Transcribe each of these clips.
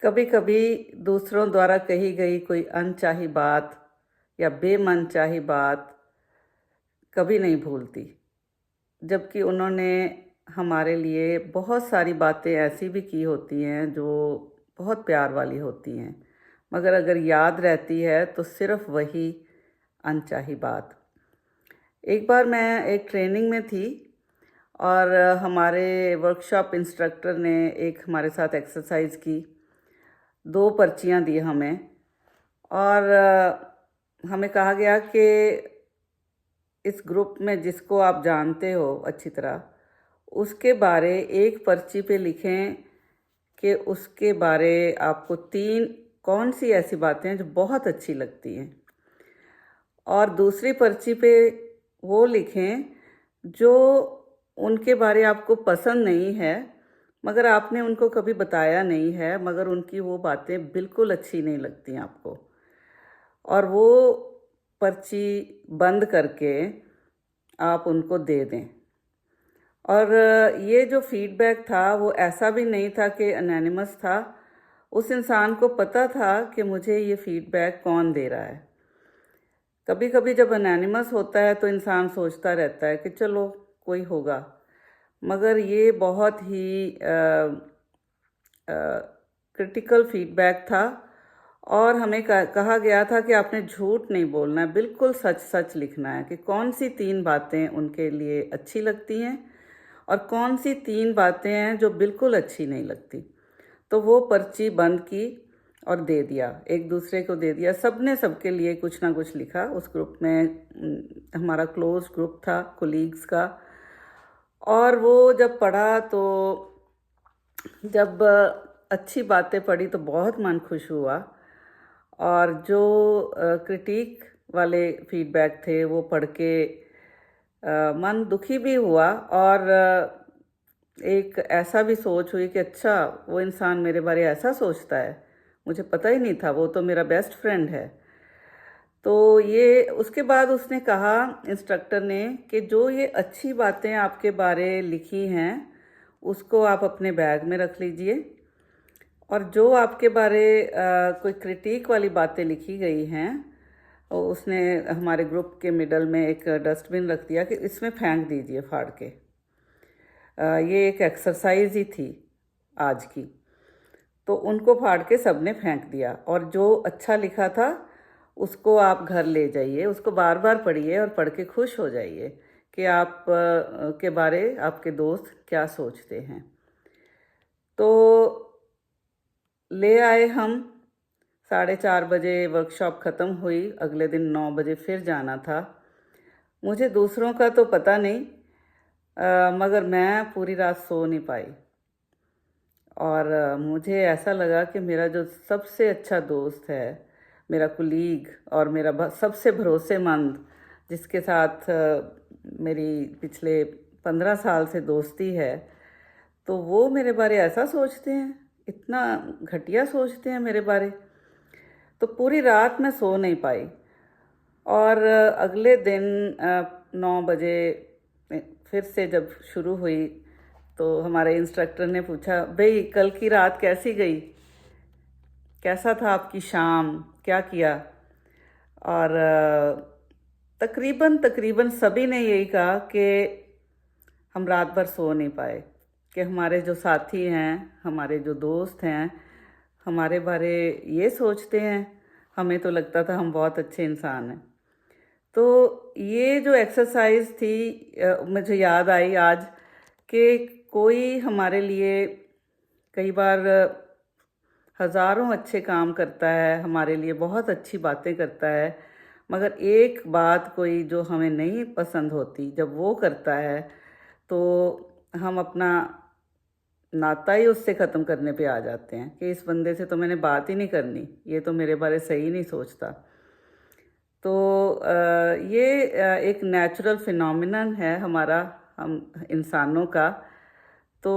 कभी कभी दूसरों द्वारा कही गई कोई अनचाही बात या बेमनचाही बात कभी नहीं भूलती, जबकि उन्होंने हमारे लिए बहुत सारी बातें ऐसी भी की होती हैं जो बहुत प्यार वाली होती हैं, मगर अगर याद रहती है तो सिर्फ वही अनचाही बात। एक बार मैं एक ट्रेनिंग में थी और हमारे वर्कशॉप इंस्ट्रक्टर ने एक हमारे साथ एक्सरसाइज की। दो पर्चियाँ दी हमें और हमें कहा गया कि इस ग्रुप में जिसको आप जानते हो अच्छी तरह, उसके बारे एक पर्ची पे लिखें कि उसके बारे आपको तीन कौन सी ऐसी बातें हैं जो बहुत अच्छी लगती हैं, और दूसरी पर्ची पे वो लिखें जो उनके बारे आपको पसंद नहीं है, मगर आपने उनको कभी बताया नहीं है, मगर उनकी वो बातें बिल्कुल अच्छी नहीं लगती आपको, और वो पर्ची बंद करके आप उनको दे दें। और ये जो फीडबैक था वो ऐसा भी नहीं था कि एनोनिमस था। उस इंसान को पता था कि मुझे ये फीडबैक कौन दे रहा है। कभी कभी जब एनोनिमस होता है तो इंसान सोचता रहता है कि चलो कोई होगा, मगर ये बहुत ही क्रिटिकल फीडबैक था। और हमें कहा गया था कि आपने झूठ नहीं बोलना है, बिल्कुल सच सच लिखना है कि कौन सी तीन बातें उनके लिए अच्छी लगती हैं और कौन सी तीन बातें हैं जो बिल्कुल अच्छी नहीं लगती। तो वो पर्ची बंद की और दे दिया, एक दूसरे को दे दिया। सब ने सबके लिए कुछ ना कुछ लिखा। उस ग्रुप में हमारा क्लोज ग्रुप था कोलीग्स का। और वो जब पढ़ा तो जब अच्छी बातें पढ़ी तो बहुत मन खुश हुआ, और जो क्रिटिक वाले फीडबैक थे वो पढ़ के मन दुखी भी हुआ। और एक ऐसा भी सोच हुई कि अच्छा, वो इंसान मेरे बारे ऐसा सोचता है, मुझे पता ही नहीं था, वो तो मेरा बेस्ट फ्रेंड है। तो ये उसके बाद उसने कहा, इंस्ट्रक्टर ने, कि जो ये अच्छी बातें आपके बारे लिखी हैं उसको आप अपने बैग में रख लीजिए, और जो आपके बारे कोई क्रिटिक वाली बातें लिखी गई हैं, और उसने हमारे ग्रुप के मिडल में एक डस्टबिन रख दिया कि इसमें फेंक दीजिए फाड़ के। ये एक एक्सरसाइज ही थी आज की। तो उनको फाड़ के सबने फेंक दिया, और जो अच्छा लिखा था उसको आप घर ले जाइए, उसको बार बार पढ़िए और पढ़ के खुश हो जाइए कि आप के बारे आपके दोस्त क्या सोचते हैं। तो ले आए हम। 4:30 बजे वर्कशॉप ख़त्म हुई। अगले दिन 9 बजे फिर जाना था। मुझे दूसरों का तो पता नहीं, मगर मैं पूरी रात सो नहीं पाई। और मुझे ऐसा लगा कि मेरा जो सबसे अच्छा दोस्त है, मेरा कुलीग और मेरा सबसे भरोसेमंद, जिसके साथ मेरी पिछले 15 साल से दोस्ती है, तो वो मेरे बारे ऐसा सोचते हैं, इतना घटिया सोचते हैं मेरे बारे। तो पूरी रात मैं सो नहीं पाई। और अगले दिन 9 बजे फिर से जब शुरू हुई तो हमारे इंस्ट्रक्टर ने पूछा, भाई कल की रात कैसी गई, कैसा था आपकी शाम, क्या किया? और तकरीबन तकरीबन सभी ने यही कहा कि हम रात भर सो नहीं पाए, कि हमारे जो साथी हैं, हमारे जो दोस्त हैं, हमारे बारे ये सोचते हैं। हमें तो लगता था हम बहुत अच्छे इंसान हैं। तो ये जो एक्सरसाइज थी, मुझे याद आई आज कि कोई हमारे लिए कई बार हज़ारों अच्छे काम करता है, हमारे लिए बहुत अच्छी बातें करता है, मगर एक बात कोई जो हमें नहीं पसंद होती, जब वो करता है तो हम अपना नाता ही उससे ख़त्म करने पे आ जाते हैं कि इस बंदे से तो मैंने बात ही नहीं करनी, ये तो मेरे बारे सही नहीं सोचता। तो ये एक नेचुरल फिनोमिनन है हमारा, हम इंसानों का। तो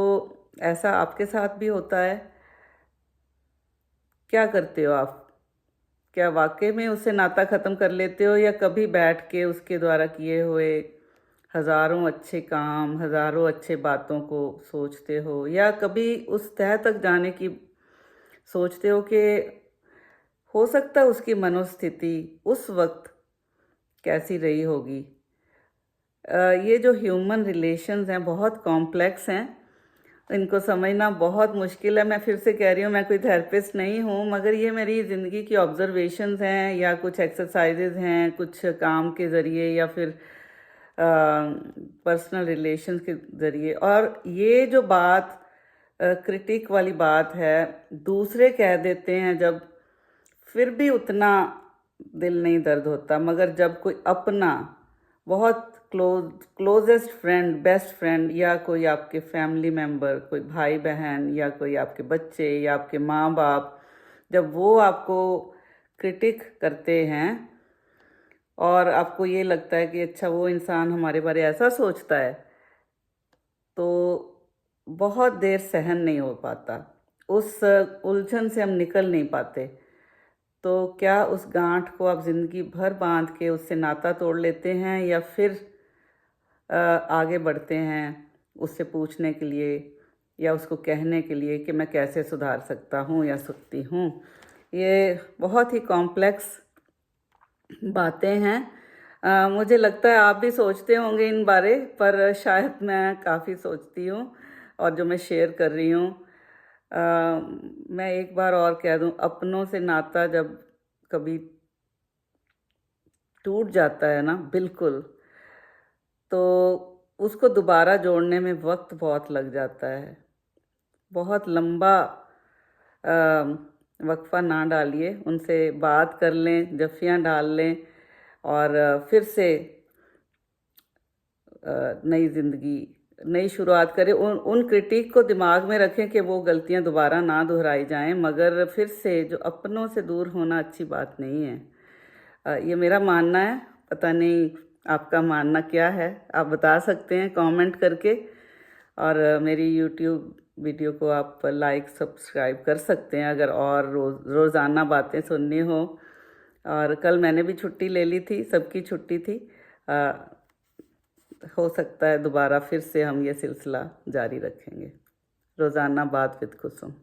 ऐसा आपके साथ भी होता है? क्या करते हो आप? क्या वाकई में उससे नाता ख़त्म कर लेते हो, या कभी बैठ के उसके द्वारा किए हुए हज़ारों अच्छे काम, हज़ारों अच्छे बातों को सोचते हो, या कभी उस तह तक जाने की सोचते हो कि हो सकता है उसकी मनोस्थिति उस वक्त कैसी रही होगी। ये जो ह्यूमन रिलेशंस हैं बहुत कॉम्प्लेक्स हैं, इनको समझना बहुत मुश्किल है। मैं फिर से कह रही हूँ, मैं कोई थेरेपिस्ट नहीं हूँ, मगर ये मेरी ज़िंदगी की ऑब्जर्वेशंस हैं या कुछ एक्सरसाइजेज हैं, कुछ काम के ज़रिए या फिर पर्सनल रिलेशंस के ज़रिए। और ये जो बात क्रिटिक वाली बात है, दूसरे कह देते हैं जब, फिर भी उतना दिल नहीं दर्द होता, मगर जब कोई अपना बहुत क्लोजेस्ट फ्रेंड, बेस्ट फ्रेंड, या कोई आपके फैमिली मेम्बर, कोई भाई बहन या कोई आपके बच्चे या आपके माँ बाप, जब वो आपको क्रिटिक करते हैं और आपको ये लगता है कि अच्छा वो इंसान हमारे बारे ऐसा सोचता है, तो बहुत देर सहन नहीं हो पाता, उस उलझन से हम निकल नहीं पाते। तो क्या उस गांठ को आप ज़िंदगी भर बांध के उससे नाता तोड़ लेते हैं, या फिर आगे बढ़ते हैं उससे पूछने के लिए या उसको कहने के लिए कि मैं कैसे सुधार सकता हूँ या सकती हूँ। ये बहुत ही कॉम्प्लेक्स बातें हैं। मुझे लगता है आप भी सोचते होंगे इन बारे, पर शायद मैं काफ़ी सोचती हूँ और जो मैं शेयर कर रही हूँ। मैं एक बार और कह दूँ, अपनों से नाता जब कभी टूट जाता है ना बिल्कुल, तो उसको दोबारा जोड़ने में वक्त बहुत लग जाता है। बहुत लंबा वक्फा ना डालिए, उनसे बात कर लें, जफ्फियाँ डाल लें और फिर से नई ज़िंदगी, नई शुरुआत करें। उन क्रिटिक को दिमाग में रखें कि वो गलतियां दोबारा ना दोहराई जाएं, मगर फिर से जो अपनों से दूर होना अच्छी बात नहीं है। ये मेरा मानना है, पता नहीं आपका मानना क्या है, आप बता सकते हैं कमेंट करके। और मेरी यूट्यूब वीडियो को आप लाइक सब्सक्राइब कर सकते हैं अगर और रोज़ाना बातें सुननी हो। और कल मैंने भी छुट्टी ले ली थी, सबकी छुट्टी थी। हो सकता है दोबारा फिर से हम ये सिलसिला जारी रखेंगे। रोज़ाना बात विद कुसुम।